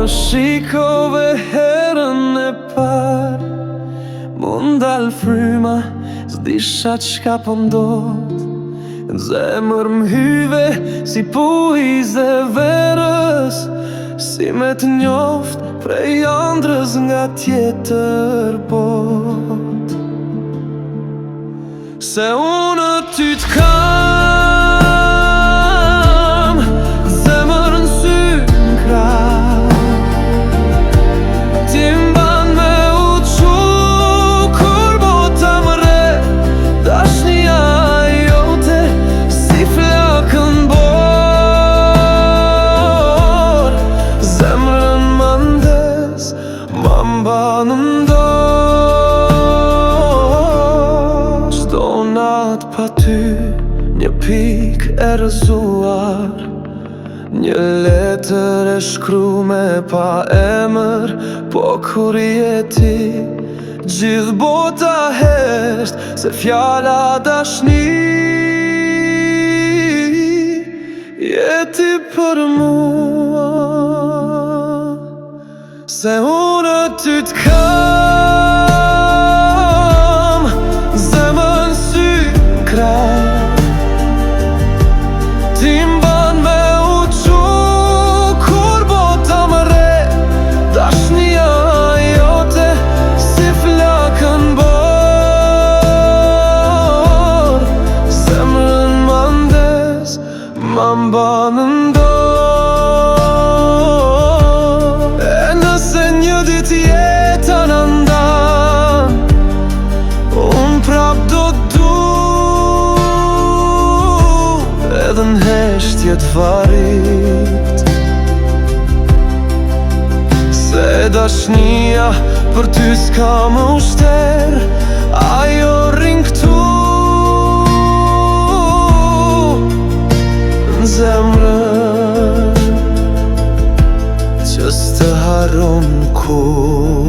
shikove herën e parë, mund dal fryma, s'disha qka po ndodh. Zemër m'hyve si puize verës, si me të njoft prej ëndrës nga tjetër bot. Se unë ty t'kam, zemër në sy n'krah, ti m'ban me u qu kur bota më re, dashnia jote si flakën bor. Zemrën më ndes, ma mban m'dor. Çdo natë pa ty, një pik e rëzuar, një letër e shkrume pa emër, po kur je ti, gjithë bota hesht se fjala dashni. Je ti për mua, se unë ty t'kam, zemër në sy n'krah, ti m'ban me u qu kur bota më re, dashnia jote si flakën bor. Zemrën më ndes, ma mban m'dor. E nëse një dit jeta në ndan, unë prap do t'du, edhe n'heshtje t'varit, se dashnia për ty s'ka më ushter, ajo rrin këtu n'zemrën, që s'të harron kur.